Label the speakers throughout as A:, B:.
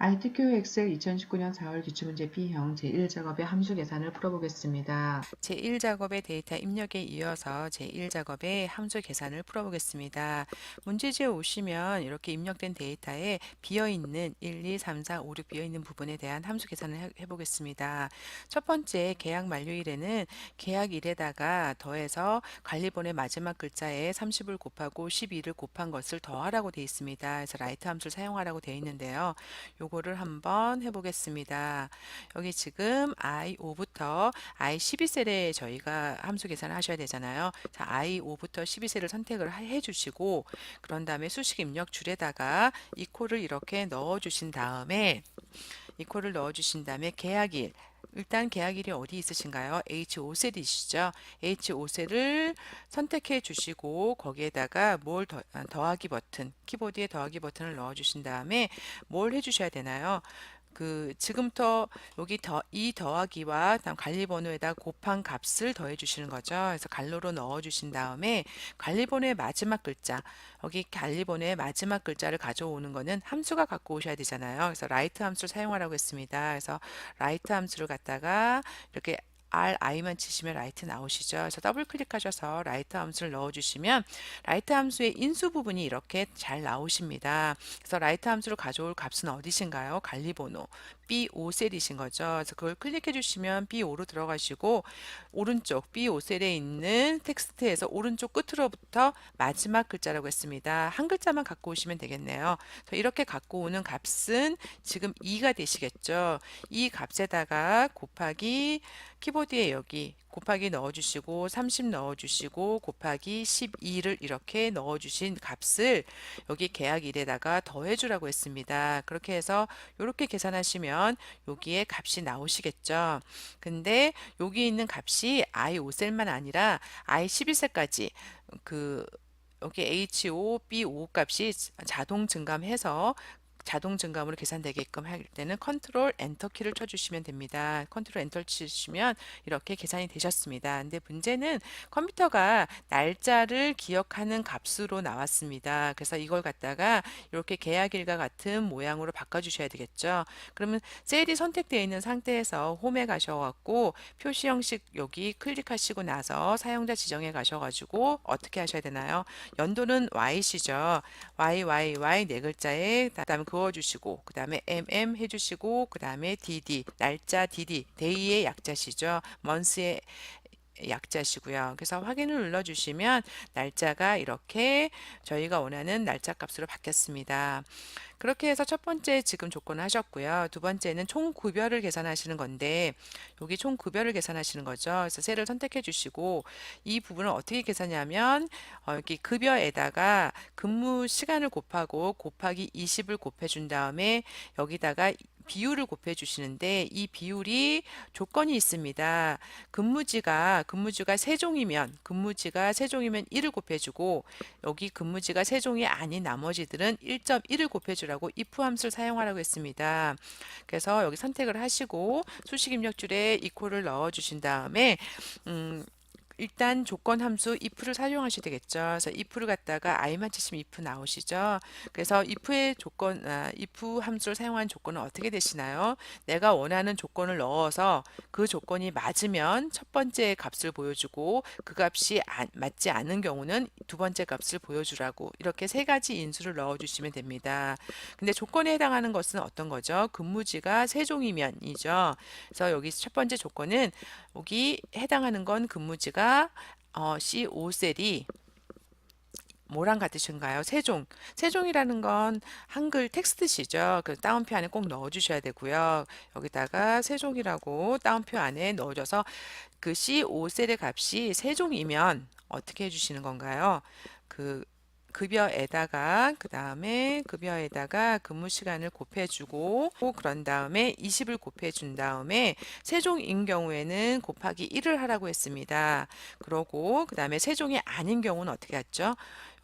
A: ITQ 엑셀 2019년 4월 기출문제 B형 제1작업의 함수 계산을 풀어보겠습니다.
B: 제1작업의 데이터 입력에 이어서 제1작업의 함수 계산을 풀어보겠습니다. 문제지에 오시면 이렇게 입력된 데이터에 비어있는 1, 2, 3, 4, 5, 6 비어있는 부분에 대한 함수 계산을 해보겠습니다. 첫 번째 계약 만료일에는 계약일에다가 더해서 관리본의 마지막 글자에 30을 곱하고 12를 곱한 것을 더하라고 되어 있습니다. 그래서 라이트 함수를 사용하라고 되어 있는데요. 요거를 한번 해보겠습니다. 여기 지금 I5부터 I12셀에 저희가 함수 계산을 하셔야 되잖아요. 자, I5부터 12셀을 선택을 해주시고 그런 다음에 수식 입력 줄에다가 이코를 이렇게 넣어주신 다음에 계약일 일단 계약일이 어디 있으신가요? H5셀이시죠? H5셀을 선택해 주시고 거기에다가 더하기 버튼, 키보드에 더하기 버튼을 넣어 주신 다음에 뭘 해 주셔야 되나요? 지금부터 이 더하기와 다음 관리번호에다 곱한 값을 더해 주시는 거죠. 그래서 갈로로 넣어 주신 다음에 관리번호의 마지막 글자, 여기 관리번호의 마지막 글자를 가져오는 거는 함수가 갖고 오셔야 되잖아요. 그래서 라이트 함수를 사용하라고 했습니다. 그래서 라이트 함수를 갖다가 이렇게 RI만 치시면 라이트 나오시죠. 그래서 더블 클릭하셔서 라이트 함수를 넣어주시면 라이트 함수의 인수 부분이 이렇게 잘 나오십니다. 그래서 라이트 함수로 가져올 값은 어디신가요? 관리번호 B5셀이신 거죠. 그래서 그걸 클릭해 주시면 B5로 들어가시고 오른쪽 B5셀에 있는 텍스트에서 오른쪽 끝으로부터 마지막 글자라고 했습니다. 한 글자만 갖고 오시면 되겠네요. 그래서 이렇게 갖고 오는 값은 지금 2가 되시겠죠. 이 값에다가 곱하기 키보드에 여기 곱하기 넣어주시고 30 넣어주시고 곱하기 12를 이렇게 넣어주신 값을 여기 계약일에다가 더해주라고 했습니다. 그렇게 해서 이렇게 계산하시면 여기에 값이 나오시겠죠. 근데 여기 있는 값이 I5셀만 아니라 I12셀까지 그 여기 H5, B5 값이 자동 증감해서 자동 증감으로 계산되게끔 할 때는 컨트롤 엔터 키를 쳐주시면 됩니다. 컨트롤 엔터 치시면 이렇게 계산이 되셨습니다. 근데 문제는 컴퓨터가 날짜를 기억하는 값으로 나왔습니다. 그래서 이걸 갖다가 이렇게 계약일과 같은 모양으로 바꿔주셔야 되겠죠. 그러면 셀이 선택되어 있는 상태에서 홈에 가셔갖고 표시 형식 여기 클릭하시고 나서 사용자 지정에 가셔가지고 어떻게 하셔야 되나요? 연도는 Y시죠. Y 네 글자에 그다음에 그어주시고 그 다음에 해주시고 그 다음에 날짜 데이의 약자시죠. month의 약자시고요. 그래서 확인을 눌러주시면 날짜가 이렇게 저희가 원하는 날짜 값으로 바뀌었습니다. 그렇게 해서 첫 번째 지금 조건을 하셨고요. 두 번째는 총 급여를 계산하시는 건데 여기 총 급여를 계산하시는 거죠. 그래서 셀을 선택해 주시고 이 부분을 어떻게 계산하냐면 여기 급여에다가 근무 시간을 곱하기 20을 곱해 준 다음에 여기다가 비율을 곱해 주시는데 이 비율이 조건이 있습니다. 근무지가 세종이면 1을 곱해 주고 여기 근무지가 세종이 아닌 나머지들은 1.1을 곱해 주라고 if 함수를 사용하라고 했습니다. 그래서 여기 선택을 하시고 수식 입력줄에 이퀄을 넣어 주신 다음에 음, 일단 조건 함수 if를 사용하셔야 되겠죠. 그래서 if를 갖다가 i만 치시면 if 나오시죠. 그래서 if 함수를 사용한 조건은 어떻게 되시나요? 내가 원하는 조건을 넣어서 그 조건이 맞으면 첫 번째 값을 보여주고 그 값이 맞지 않은 경우는 두 번째 값을 보여주라고 이렇게 세 가지 인수를 넣어주시면 됩니다. 근데 조건에 해당하는 것은 어떤 거죠? 근무지가 세종이면이죠. 그래서 여기 첫 번째 조건은 여기 해당하는 건 근무지가 C5셀이 뭐랑 같으신가요? 세종이라는 건 한글 텍스트시죠. 그 따옴표 안에 꼭 넣어주셔야 되고요. 여기다가 세종이라고 따옴표 안에 넣어줘서 그 C5셀의 값이 세종이면 어떻게 해주시는 건가요? 그 급여에다가 근무 시간을 곱해주고 그런 다음에 20을 곱해준 다음에 세종인 경우에는 곱하기 1을 하라고 했습니다. 그러고 그 다음에 세종이 아닌 경우는 어떻게 했죠?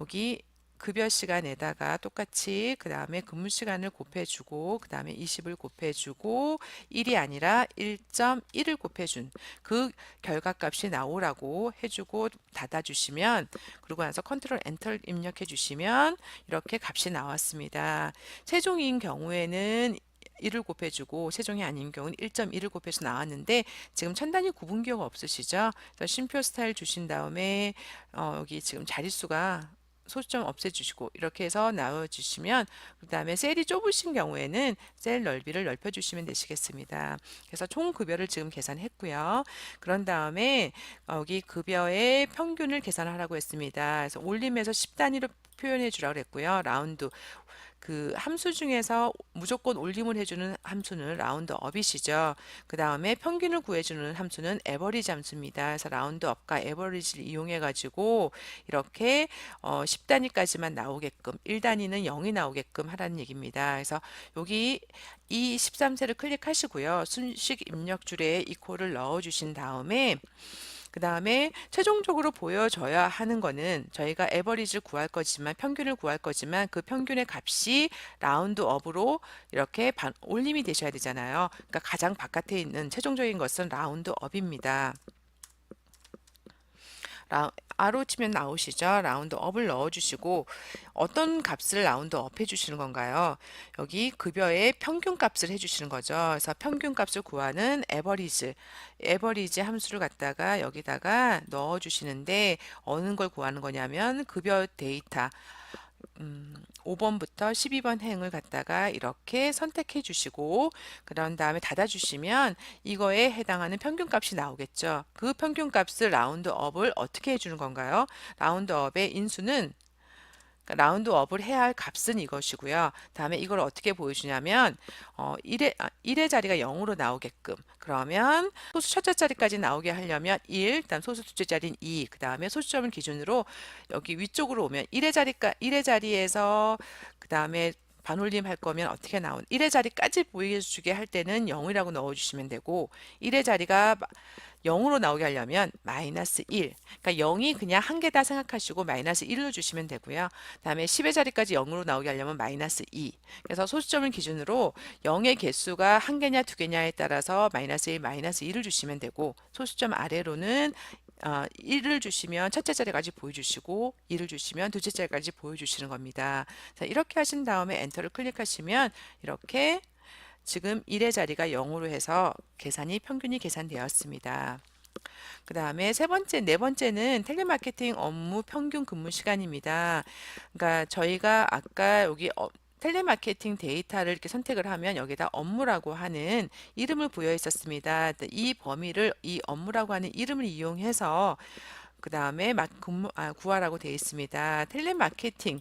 B: 여기 급여 시간에다가 똑같이 그 다음에 근무 시간을 곱해주고 그 다음에 20을 곱해주고 1이 아니라 1.1을 곱해준 그 결과값이 나오라고 해주고 닫아주시면 그러고 나서 컨트롤 엔터 입력해 주시면 이렇게 값이 나왔습니다. 세종인 경우에는 1을 곱해주고 세종이 아닌 경우는 1.1을 곱해서 나왔는데 지금 천 단위 구분 기호가 없으시죠? 그래서 쉼표 스타일 주신 다음에 여기 지금 자릿수가 소수점 없애주시고 이렇게 해서 나와주시면 그 다음에 셀이 좁으신 경우에는 셀 넓이를 넓혀주시면 되시겠습니다. 그래서 총 급여를 지금 계산했고요. 그런 다음에 여기 급여의 평균을 계산하라고 했습니다. 그래서 올림에서 10단위로 표현해 주라고 그랬고요. 라운드 그 함수 중에서 무조건 올림을 해주는 함수는 라운드 업이시죠. 그 다음에 평균을 구해주는 함수는 에버리지 함수입니다. 그래서 라운드 업과 에버리지를 이용해 가지고 이렇게 10단위까지만 나오게끔 1단위는 0이 나오게끔 하라는 얘기입니다. 그래서 여기 이 13세를 클릭하시고요. 순식 입력줄에 이퀄을 넣어 주신 다음에 그 다음에 최종적으로 보여져야 하는 거는 저희가 에버리지를 구할 거지만 평균을 구할 거지만 그 평균의 값이 라운드 업으로 이렇게 올림이 되셔야 되잖아요. 그러니까 가장 바깥에 있는 최종적인 것은 라운드 업입니다. 아로 치면 나오시죠. 라운드 업을 넣어주시고 어떤 값을 라운드 업 해주시는 건가요? 여기 급여의 평균 값을 해주시는 거죠. 그래서 평균 값을 구하는 에버리지 함수를 갖다가 여기다가 넣어주시는데 어느 걸 구하는 거냐면 급여 데이터 5번부터 12번 행을 갖다가 이렇게 선택해 주시고 그런 다음에 닫아 주시면 이거에 해당하는 평균 값이 나오겠죠. 그 평균 값을 라운드 업을 어떻게 해주는 건가요? 라운드 업의 인수는 라운드 업을 해야 할 값은 이것이고요. 다음에 이걸 어떻게 보여주냐면 1의 자리가 0으로 나오게끔 그러면 소수 첫째 자리까지 나오게 하려면 1, 그다음 소수 둘째 자리는 2, 그 다음에 소수점을 기준으로 여기 위쪽으로 오면 1의 자리에서 그 다음에 반올림 할 거면 어떻게 나온 1의 자리까지 보여주게 할 때는 0이라고 넣어주시면 되고 1의 자리가 0으로 나오게 하려면 마이너스 1. 그러니까 0이 그냥 한 개다 생각하시고 마이너스 1로 주시면 되고요. 다음에 10의 자리까지 0으로 나오게 하려면 마이너스 2. 그래서 소수점을 기준으로 0의 개수가 한 개냐 두 개냐에 따라서 마이너스 1, 마이너스 2를 주시면 되고 소수점 아래로는 1을 주시면 첫째 자리까지 보여주시고 2를 주시면 둘째 자리까지 보여주시는 겁니다. 자, 이렇게 하신 다음에 엔터를 클릭하시면 이렇게 지금 1의 자리가 0으로 해서 평균이 계산되었습니다. 그 다음에 네 번째는 텔레마케팅 업무 평균 근무 시간입니다. 그러니까 저희가 아까 여기 텔레마케팅 데이터를 이렇게 선택을 하면 여기다 업무라고 하는 이름을 부여했었습니다. 이 업무라고 하는 이름을 이용해서 그 다음에 구하라고 되어 있습니다. 텔레마케팅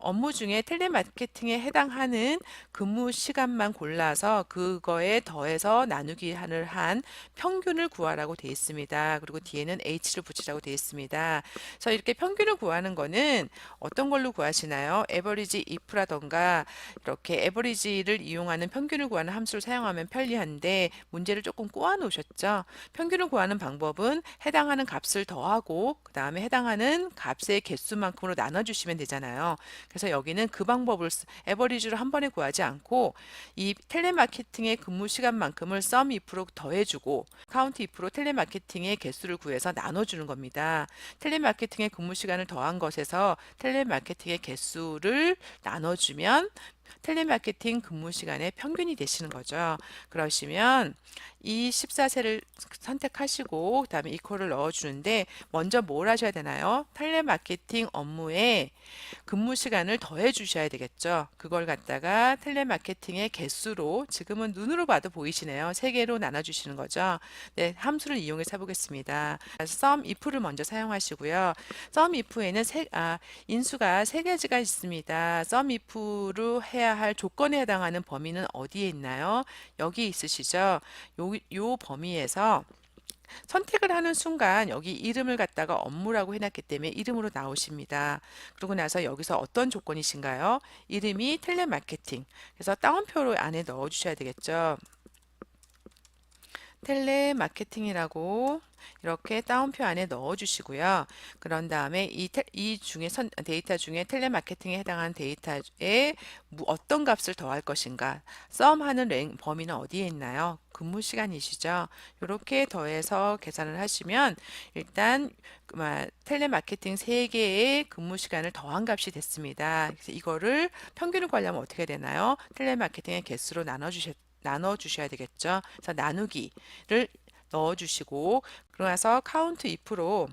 B: 업무 중에 텔레마케팅에 해당하는 근무 시간만 골라서 그거에 더해서 나누기를 한 평균을 구하라고 되어 있습니다. 그리고 뒤에는 H를 붙이라고 되어 있습니다. 그래서 이렇게 평균을 구하는 거는 어떤 걸로 구하시나요? 에버리지 if라던가 이렇게 에버리지를 이용하는 평균을 구하는 함수를 사용하면 편리한데 문제를 조금 꼬아 놓으셨죠? 평균을 구하는 방법은 해당하는 값을 더하고 그 다음에 해당하는 값의 개수만큼으로 나눠주시면 되잖아요. 그래서 여기는 그 방법을 에버리지로 한 번에 구하지 않고 이 텔레마케팅의 근무 시간만큼을 sum if로 더해주고 count if로 텔레마케팅의 개수를 구해서 나눠주는 겁니다. 텔레마케팅의 근무 시간을 더한 것에서 텔레마케팅의 개수를 나눠주면 텔레마케팅 근무 시간의 평균이 되시는 거죠. 그러시면 이 14세를 선택하시고 그다음에 이퀄을 넣어주는데 먼저 뭘 하셔야 되나요? 텔레마케팅 업무에 근무 시간을 더해 주셔야 되겠죠. 그걸 갖다가 텔레마케팅의 개수로 지금은 눈으로 봐도 보이시네요. 3개로 나눠 주시는 거죠. 네, 함수를 이용해서 해보겠습니다. sum if를 먼저 사용하시고요. sum if에는 인수가 3가지가 있습니다. sum if로 해야 할 조건에 해당하는 범위는 어디에 있나요? 여기 있으시죠? 요 범위에서 선택을 하는 순간 여기 이름을 갖다가 업무라고 해놨기 때문에 이름으로 나오십니다. 그러고 나서 여기서 어떤 조건이신가요? 이름이 텔레마케팅. 그래서 따옴표로 안에 넣어 주셔야 되겠죠. 텔레마케팅이라고 이렇게 따옴표 안에 넣어 주시고요. 그런 다음에 이 중에 데이터 중에 텔레마케팅에 해당하는 데이터에 어떤 값을 더할 것인가, 썸하는 범위는 어디에 있나요? 근무 시간이시죠. 이렇게 더해서 계산을 하시면 일단 텔레마케팅 3개의 근무 시간을 더한 값이 됐습니다. 그래서 이거를 평균을 구하려면 어떻게 되나요? 텔레마케팅의 개수로 나눠 주셔야 되겠죠. 그래서 나누기를 넣어 주시고, 그러고 나서 카운트 if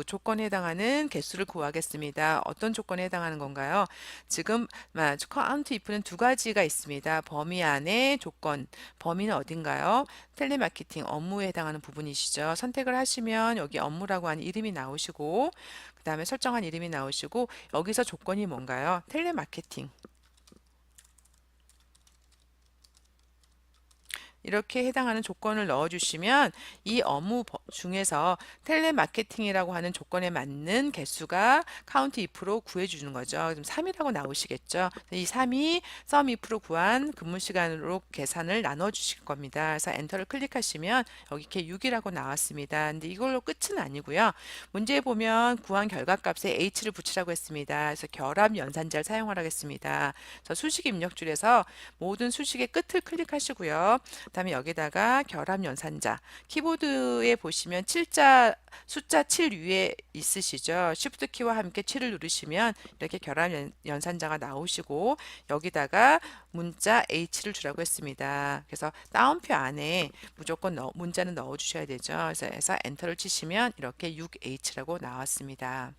B: 조건에 해당하는 개수를 구하겠습니다. 어떤 조건에 해당하는 건가요? 지금 카운트 if는 두 가지가 있습니다. 범위 안에 조건, 범위는 어딘가요? 텔레마케팅 업무에 해당하는 부분이시죠. 선택을 하시면 여기 업무라고 하는 이름이 나오시고, 그 다음에 설정한 이름이 나오시고, 여기서 조건이 뭔가요? 텔레마케팅. 이렇게 해당하는 조건을 넣어주시면 이 업무 중에서 텔레마케팅이라고 하는 조건에 맞는 개수가 카운트 if로 구해주는 거죠. 그럼 3이라고 나오시겠죠. 이 3이 sum if로 구한 근무 시간으로 계산을 나눠주실 겁니다. 그래서 엔터를 클릭하시면 여기 이렇게 6이라고 나왔습니다. 근데 이걸로 끝은 아니고요. 문제에 보면 구한 결과값에 h를 붙이라고 했습니다. 그래서 결합 연산자를 사용하라고 했습니다. 그래서 수식 입력줄에서 모든 수식의 끝을 클릭하시고요. 그다음에 여기다가 결합 연산자, 키보드에 보시면 숫자 7 위에 있으시죠. Shift 키와 함께 7을 누르시면 이렇게 결합 연산자가 나오시고, 여기다가 문자 H를 주라고 했습니다. 그래서 따옴표 안에 무조건 문자는 넣어 주셔야 되죠. 그래서 엔터를 치시면 이렇게 6H라고 나왔습니다.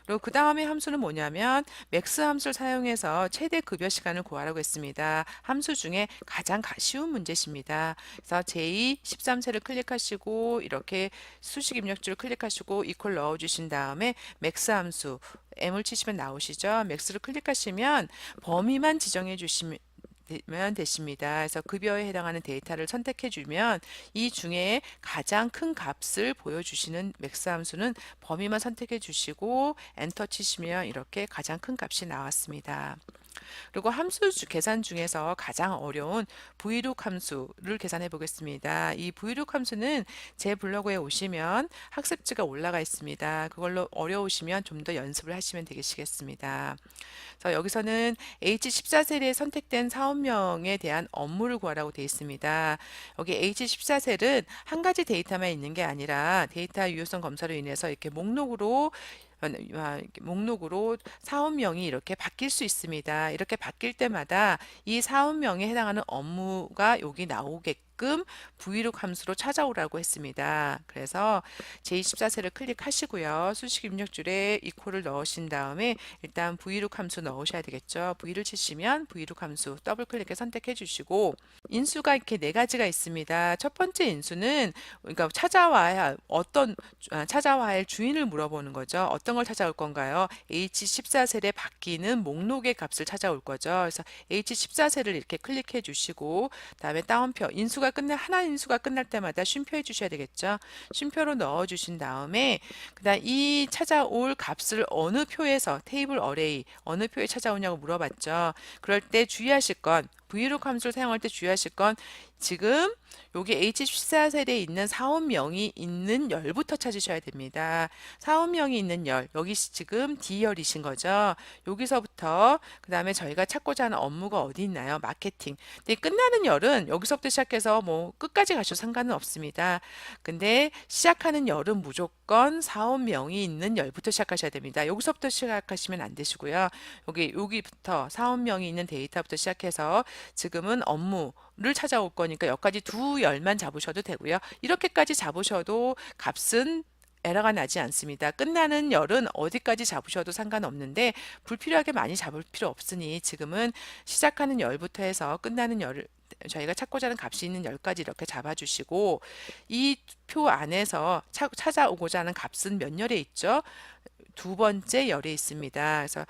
B: 그리고 그 다음에 함수는 뭐냐면 맥스 함수를 사용해서 최대 급여 시간을 구하라고 했습니다. 함수 중에 가장 쉬운 문제십니다. 그래서 제13셀을 클릭하시고 이렇게 수식 입력줄을 클릭하시고 이퀄 넣어주신 다음에 맥스 함수 M을 치시면 나오시죠. 맥스를 클릭하시면 범위만 지정해 주시면 되십니다. 그래서 급여에 해당하는 데이터를 선택해 주면 이 중에 가장 큰 값을 보여주시는 맥스 함수는 범위만 선택해 주시고 엔터 치시면 이렇게 가장 큰 값이 나왔습니다. 그리고 계산 중에서 가장 어려운 vlook 함수를 계산해 보겠습니다. 이 vlook 함수는 제 블로그에 오시면 학습지가 올라가 있습니다. 그걸로 어려우시면 좀 더 연습을 하시면 되시겠습니다. 그래서 여기서는 H14셀에 선택된 사업명에 대한 업무를 구하라고 되어 있습니다. 여기 H14셀은 한 가지 데이터만 있는 게 아니라 데이터 유효성 검사로 인해서 이렇게 목록으로 사업명이 이렇게 바뀔 수 있습니다. 이렇게 바뀔 때마다 이 사업명에 해당하는 업무가 여기 나오게끔 vlook 함수로 찾아오라고 했습니다. 그래서 제24셀을 클릭하시고요. 수식 입력줄에 이퀄을 넣으신 다음에 일단 vlook 함수 넣으셔야 되겠죠. V를 치시면 vlook 함수 더블 클릭해 선택해 주시고, 인수가 이렇게 네 가지가 있습니다. 첫 번째 인수는 그러니까 찾아와야 할 주인을 물어보는 거죠. 어떤 걸 찾아올 건가요? H14셀에 바뀌는 목록의 값을 찾아올 거죠. 그래서 H14셀을 이렇게 클릭해 주시고, 다음에 따옴표, 하나 인수가 끝날 때마다 쉼표 해 주셔야 되겠죠. 쉼표로 넣어 주신 다음에, 그다음 이 찾아올 값을 어느 표에서, 테이블 어레이, 어느 표에 찾아오냐고 물어봤죠. 그럴 때 주의하실 건, vlook 함수를 사용할 때 주의하실 건, 지금 여기 H14셀에 있는 사원명이 있는 열부터 찾으셔야 됩니다. 사원명이 있는 열, 여기 지금 D열이신 거죠. 여기서부터 그 다음에 저희가 찾고자 하는 업무가 어디 있나요? 마케팅. 근데 끝나는 열은 여기서부터 시작해서 뭐 끝까지 가셔도 상관은 없습니다. 근데 시작하는 열은 무조건 사원명이 있는 열부터 시작하셔야 됩니다. 여기서부터 시작하시면 안 되시고요. 여기부터 사원명이 있는 데이터부터 시작해서 지금은 업무를 찾아올 거니까 여기까지 두 열만 잡으셔도 되고요. 이렇게까지 잡으셔도 값은 에러가 나지 않습니다. 끝나는 열은 어디까지 잡으셔도 상관없는데 불필요하게 많이 잡을 필요 없으니 지금은 시작하는 열부터 해서 끝나는 열을 저희가 찾고자 하는 값이 있는 열까지 이렇게 잡아주시고, 이 표 안에서 찾아오고자 하는 값은 몇 열에 있죠? 두 번째 열에 있습니다. 그래서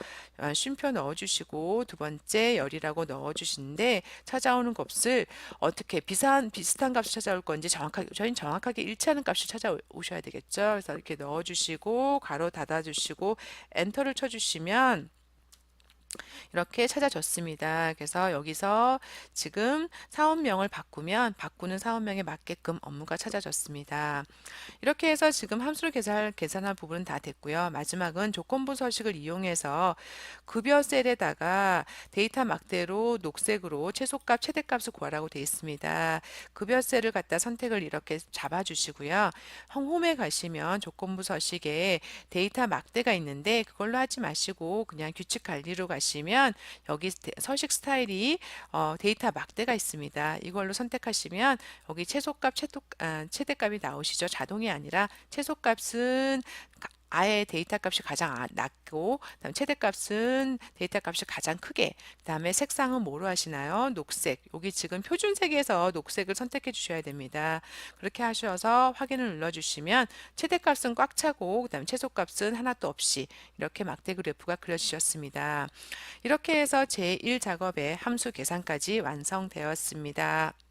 B: 쉼표 넣어주시고 두 번째 열이라고 넣어주시는데 찾아오는 값을 어떻게 비슷한 값을 찾아올 건지 저희는 정확하게 일치하는 값을 찾아오셔야 되겠죠. 그래서 이렇게 넣어주시고 가로 닫아주시고 엔터를 쳐주시면 이렇게 찾아줬습니다. 그래서 여기서 지금 사원명을 바꾸는 사원명에 맞게끔 업무가 찾아졌습니다. 이렇게 해서 지금 함수를 계산할 부분은 다 됐고요. 마지막은 조건부 서식을 이용해서 급여 셀에다가 데이터 막대로 녹색으로 최소값, 최대값을 구하라고 되어 있습니다. 급여 셀을 갖다 선택을 이렇게 잡아주시고요. 홈에 가시면 조건부 서식에 데이터 막대가 있는데 그걸로 하지 마시고 그냥 규칙 관리로 가시면 여기 서식 스타일이 데이터 막대가 있습니다. 이걸로 선택하시면 여기 최대값이 나오시죠. 자동이 아니라 최소값은 아예 데이터 값이 가장 낮고 그다음 최대값은 데이터 값이 가장 크게 그다음에 색상은 뭐로 하시나요? 녹색. 여기 지금 표준색에서 녹색을 선택해 주셔야 됩니다. 그렇게 하셔서 확인을 눌러 주시면 최대값은 꽉 차고 그다음 최소값은 하나도 없이 이렇게 막대 그래프가 그려지셨습니다. 이렇게 해서 제1 작업의 함수 계산까지 완성되었습니다.